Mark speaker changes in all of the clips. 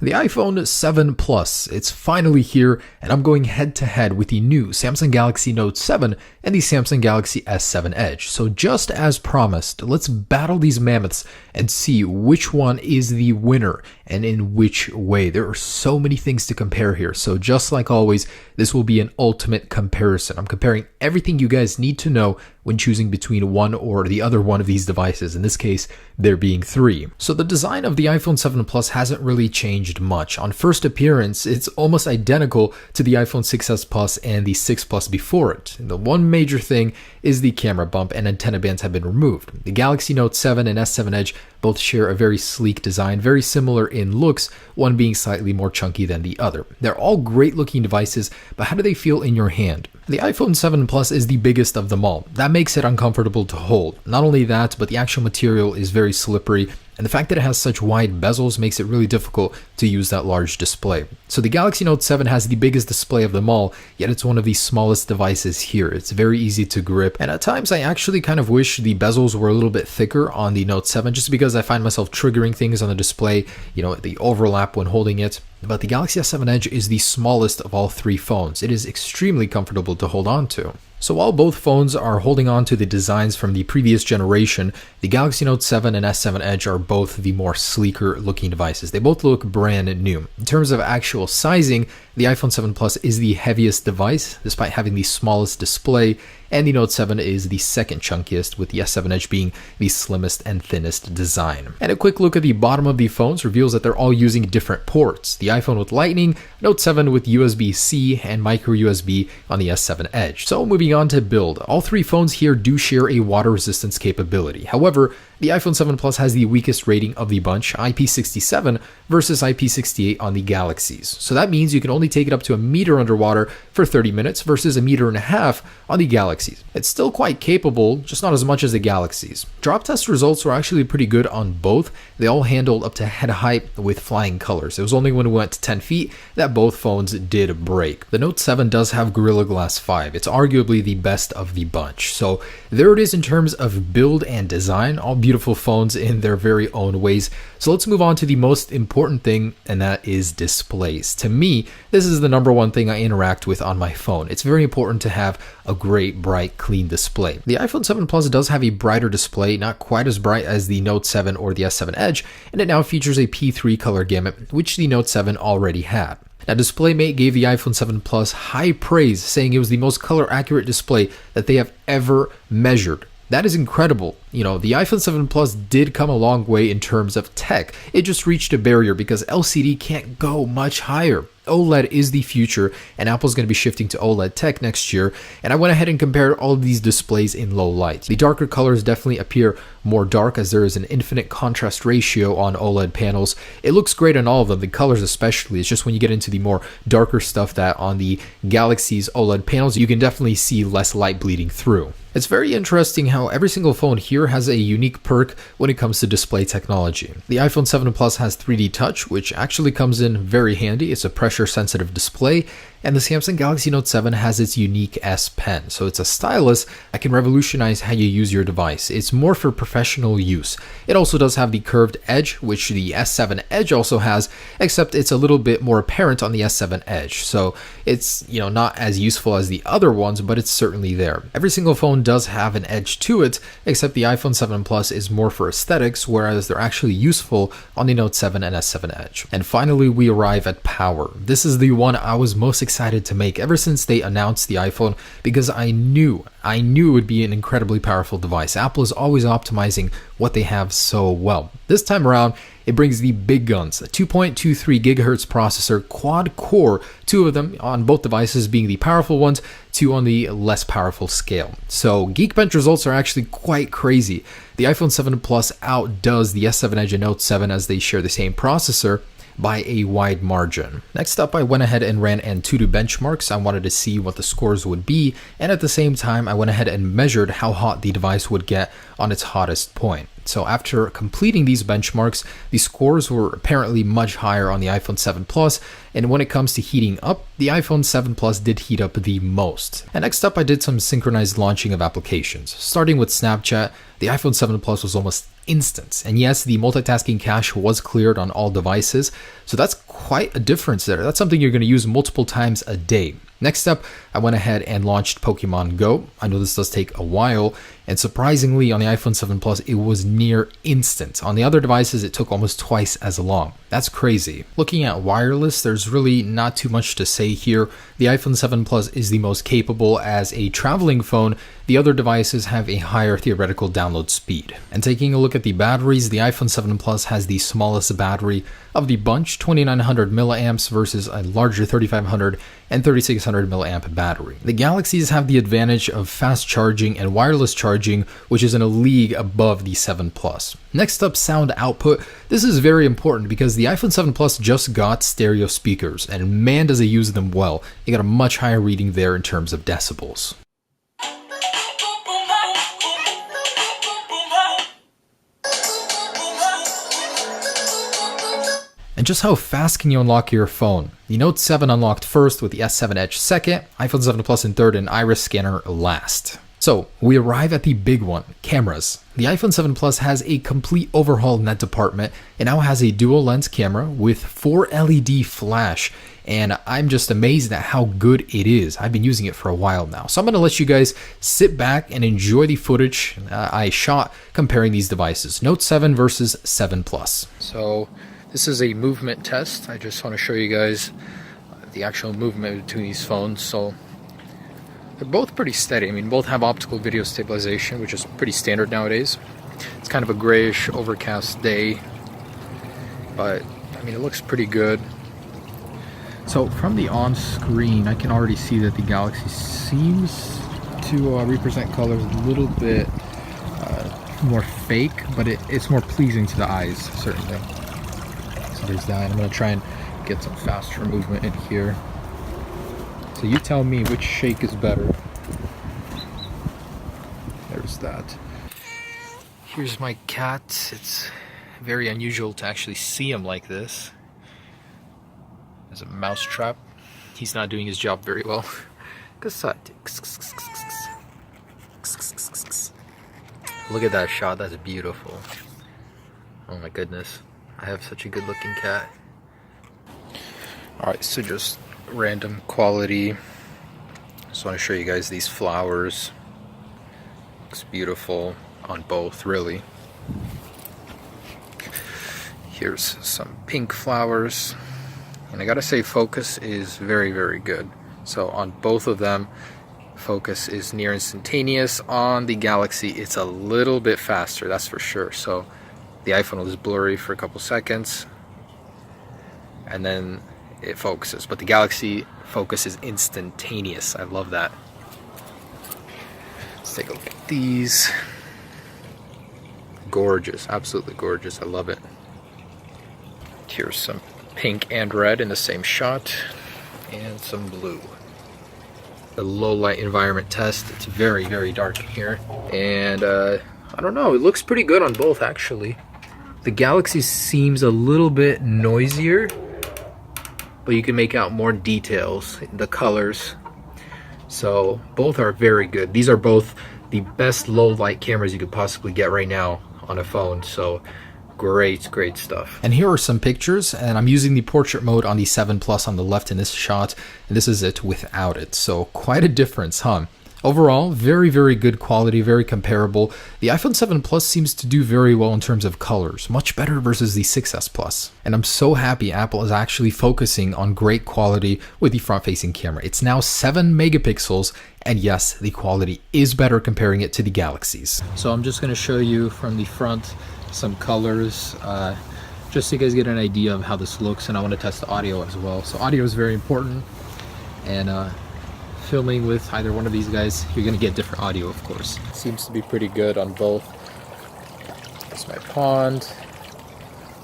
Speaker 1: The iPhone 7 Plus, it's finally here, and I'm going head to head with the new Samsung Galaxy Note 7 and the Samsung Galaxy S7 Edge. So just as promised, let's battle these mammoths and see which one is the winner and in which way. There are so many things to compare here. So just like always, this will be an ultimate comparison. I'm comparing everything you guys need to know when choosing between one or the other one of these devices. In this case, there being three. So the design of the iPhone 7 Plus hasn't really changed much. On first appearance, it's almost identical to the iPhone 6s Plus and the 6 Plus before it. And the one major thing is the camera bump and antenna bands have been removed. The Galaxy Note 7 and S7 Edge both share a very sleek design, very similar in looks, one being slightly more chunky than the other. They're all great looking devices, but how do they feel in your hand? The iPhone 7 Plus is the biggest of them all. That makes it uncomfortable to hold. Not only that, but the actual material is very slippery, and the fact that it has such wide bezels makes it really difficult to use that large display. So the Galaxy Note 7 has the biggest display of them all, yet it's one of the smallest devices here. It's very easy to grip, and at times I actually kind of wish the bezels were a little bit thicker on the Note 7, just because I find myself triggering things on the display, the overlap when holding it. But the Galaxy S7 Edge is the smallest of all three phones. It is extremely comfortable to hold on to. So while both phones are holding on to the designs from the previous generation, the Galaxy Note 7 and S7 Edge are both the more sleeker looking devices. They both look brand new. In terms of actual sizing, the iPhone 7 Plus is the heaviest device, despite having the smallest display, and the Note 7 is the second chunkiest, with the S7 Edge being the slimmest and thinnest design. And a quick look at the bottom of the phones reveals that they're all using different ports. The iPhone with Lightning, Note 7 with USB-C, and micro USB on the S7 Edge. So moving on to build, all three phones here do share a water resistance capability. However, the iPhone 7 Plus has the weakest rating of the bunch, IP67 versus IP68 on the Galaxies. So that means you can only take it up to a meter underwater for 30 minutes versus a meter and a half on the Galaxies. It's still quite capable, just not as much as the Galaxies. Drop test results were actually pretty good on both. They all handled up to head height with flying colors. It was only when we went to 10 feet that both phones did break. The Note 7 does have Gorilla Glass 5. It's arguably the best of the bunch. So there it is in terms of build and design, all beautiful phones in their very own ways. So let's move on to the most important thing, and that is displays. To me, this is the number one thing I interact with on my phone. It's very important to have a great, bright, clean display. The iPhone 7 Plus does have a brighter display, not quite as bright as the Note 7 or the S7 Edge, and it now features a P3 color gamut, which the Note 7 already had. Now, DisplayMate gave the iPhone 7 Plus high praise, saying it was the most color accurate display that they have ever measured. That is incredible. The iPhone 7 Plus did come a long way in terms of tech. It just reached a barrier because LCD can't go much higher. OLED is the future, and Apple's going to be shifting to OLED tech next year, and I went ahead and compared all of these displays in low light. The darker colors definitely appear more dark as there is an infinite contrast ratio on OLED panels. It looks great on all of them, the colors especially. It's just when you get into the more darker stuff that on the Galaxy's OLED panels, you can definitely see less light bleeding through. It's very interesting how every single phone here has a unique perk when it comes to display technology. The iPhone 7 Plus has 3D Touch, which actually comes in very handy. It's a pressure-sensitive display, and the Samsung Galaxy Note 7 has its unique S Pen. So it's a stylus that can revolutionize how you use your device. It's more for professional use. It also does have the curved edge, which the S7 Edge also has, except it's a little bit more apparent on the S7 Edge. So it's, not as useful as the other ones, but it's certainly there. Every single phone does have an edge to it, except the iPhone 7 Plus is more for aesthetics, whereas they're actually useful on the Note 7 and S7 Edge. And finally, we arrive at power. This is the one I was most excited to make ever since they announced the iPhone, because I knew it would be an incredibly powerful device. Apple is always optimizing what they have so well. This time around, it brings the big guns, a 2.23 gigahertz processor, quad core, two of them on both devices being the powerful ones, two on the less powerful scale. So Geekbench results are actually quite crazy. The iPhone 7 Plus outdoes the S7 Edge and Note 7 as they share the same processor by a wide margin. Next up, I went ahead and ran Antutu benchmarks. I wanted to see what the scores would be, and at the same time, I went ahead and measured how hot the device would get on its hottest point. So after completing these benchmarks, the scores were apparently much higher on the iPhone 7 Plus, and when it comes to heating up, the iPhone 7 Plus did heat up the most. And next up, I did some synchronized launching of applications. Starting with Snapchat, the iPhone 7 Plus was almost instant. And yes, the multitasking cache was cleared on all devices, so that's quite a difference there. That's something you're going to use multiple times a day. Next up, I went ahead and launched Pokemon Go. I know this does take a while, and surprisingly on the iPhone 7 Plus, it was near instant. On the other devices, it took almost twice as long. That's crazy. Looking at wireless, there's really not too much to say here. The iPhone 7 Plus is the most capable as a traveling phone. The other devices have a higher theoretical download speed. And taking a look at the batteries, the iPhone 7 Plus has the smallest battery of the bunch, 2900 milliamps versus a larger 3500 and 3600 milliamp battery. The Galaxies have the advantage of fast charging and wireless charging, which is in a league above the 7 Plus. Next up, sound output. This is very important because the iPhone 7 Plus just got stereo speakers, and man does it use them well. You got a much higher reading there in terms of decibels. And just how fast can you unlock your phone? The Note 7 unlocked first with the S7 Edge second, iPhone 7 Plus in third, and Iris Scanner last. So we arrive at the big one, cameras. The iPhone 7 Plus has a complete overhaul in that department. It now has a dual lens camera with 4 LED flash, and I'm just amazed at how good it is. I've been using it for a while now. So I'm going to let you guys sit back and enjoy the footage I shot comparing these devices. Note 7 versus 7 Plus. So this is a movement test. I just want to show you guys the actual movement between these phones. So they're both pretty steady. I mean, both have optical video stabilization, which is pretty standard nowadays. It's kind of a grayish, overcast day, but I mean, it looks pretty good. So from the on-screen, I can already see that the Galaxy seems to represent colors a little bit more fake, but it's more pleasing to the eyes, certainly. So there's that. I'm going to try and get some faster movement in here. So you tell me which shake is better. There's that. Here's my cat. It's very unusual to actually see him like this. There's a mouse trap. He's not doing his job very well. Look at that shot. That's beautiful. Oh my goodness. I have such a good looking cat. Alright, so just random quality. Just want to show you guys these flowers. Looks beautiful on both, really. Here's some pink flowers. And I gotta say, focus is very, very good. So on both of them, focus is near instantaneous. On the Galaxy, it's a little bit faster, that's for sure. So the iPhone was blurry for a couple seconds, and then it focuses. But the Galaxy focus is instantaneous. I love that. Let's take a look at these. Gorgeous, absolutely gorgeous. I love it. Here's some pink and red in the same shot, and some blue. The low light environment test. It's very, very dark in here, and I don't know, it looks pretty good on both actually. The Galaxy seems a little bit noisier, but you can make out more details in the colors. So both are very good. These are both the best low light cameras you could possibly get right now on a phone. So great stuff. And here are some pictures, and I'm using the portrait mode on the 7 Plus on the left in this shot, and this is it without it. So quite a difference, huh? Overall, very, very good quality, very comparable. The iPhone 7 Plus seems to do very well in terms of colors, much better versus the 6S Plus. And I'm so happy Apple is actually focusing on great quality with the front-facing camera. It's now 7 megapixels, and yes, the quality is better comparing it to the Galaxies. So I'm just going to show you from the front some colors, just so you guys get an idea of how this looks, and I want to test the audio as well. So audio is very important, and filming with either one of these guys, you're gonna get different audio, of course. Seems to be pretty good on both. That's my pond.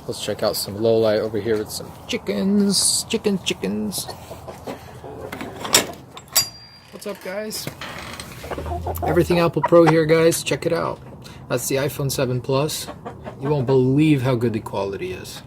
Speaker 1: Let's check out some low light over here with some chickens. Chickens. What's up, guys? Everything Apple Pro here, guys. Check it out. That's the iPhone 7 Plus. You won't believe how good the quality is.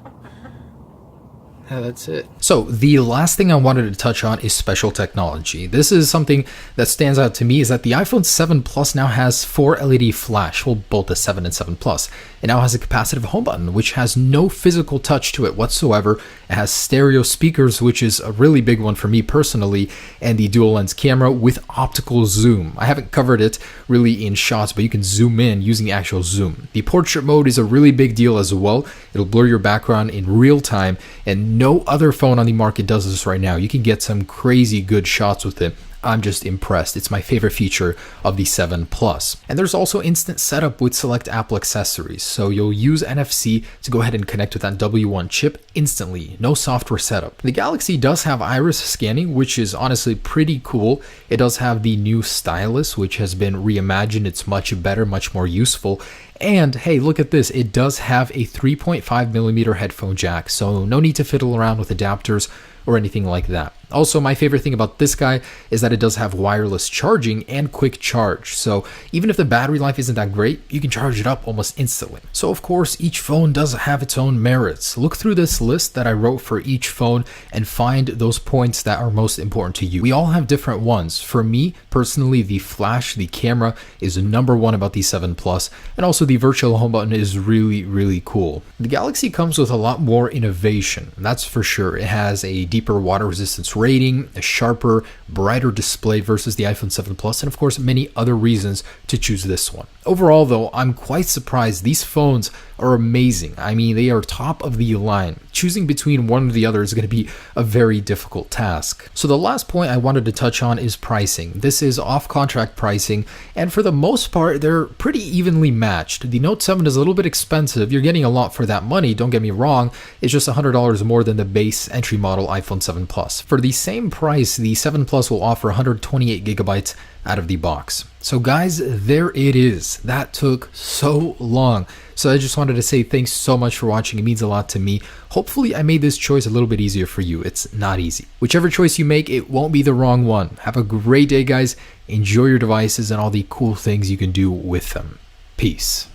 Speaker 1: Yeah, that's it. So the last thing I wanted to touch on is special technology. This is something that stands out to me, is that the iPhone 7 Plus now has 4 LED flash, well, both the 7 and 7 Plus. It now has a capacitive home button, which has no physical touch to it whatsoever. It has stereo speakers, which is a really big one for me personally, and the dual lens camera with optical zoom. I haven't covered it really in shots, but you can zoom in using the actual zoom. The portrait mode is a really big deal as well. It'll blur your background in real time, and no other phone on the market does this right now. You can get some crazy good shots with it. I'm just impressed. It's my favorite feature of the 7 Plus. And there's also instant setup with select Apple accessories. So you'll use NFC to go ahead and connect with that W1 chip instantly. No software setup. The Galaxy does have iris scanning, which is honestly pretty cool. It does have the new stylus, which has been reimagined. It's much better, much more useful. And hey, look at this. It does have a 3.5mm headphone jack, so no need to fiddle around with adapters or anything like that. Also, my favorite thing about this guy is that it does have wireless charging and quick charge. So even if the battery life isn't that great, you can charge it up almost instantly. So of course, each phone does have its own merits. Look through this list that I wrote for each phone and find those points that are most important to you. We all have different ones. For me, personally, the flash, the camera is number one about the 7 Plus, and also the virtual home button is really cool. The Galaxy comes with a lot more innovation, that's for sure. It has a deeper water resistance rating, a sharper, brighter display versus the iPhone 7 Plus, and of course many other reasons to choose this one. Overall though, I'm quite surprised. These phones are amazing. I mean, they are top of the line. Choosing between one or the other is going to be a very difficult task. So the last point I wanted to touch on is pricing. This is off-contract pricing, and for the most part, they're pretty evenly matched. The Note 7 is a little bit expensive. You're getting a lot for that money, don't get me wrong. It's just $100 more than the base entry model iPhone 7 Plus. For the same price, the 7 Plus will offer 128 gigabytes out of the box. So guys, there it is. That took so long. So I just wanted to say thanks so much for watching. It means a lot to me. Hopefully I made this choice a little bit easier for you. It's not easy. Whichever choice you make, it won't be the wrong one. Have a great day, guys. Enjoy your devices and all the cool things you can do with them. Peace.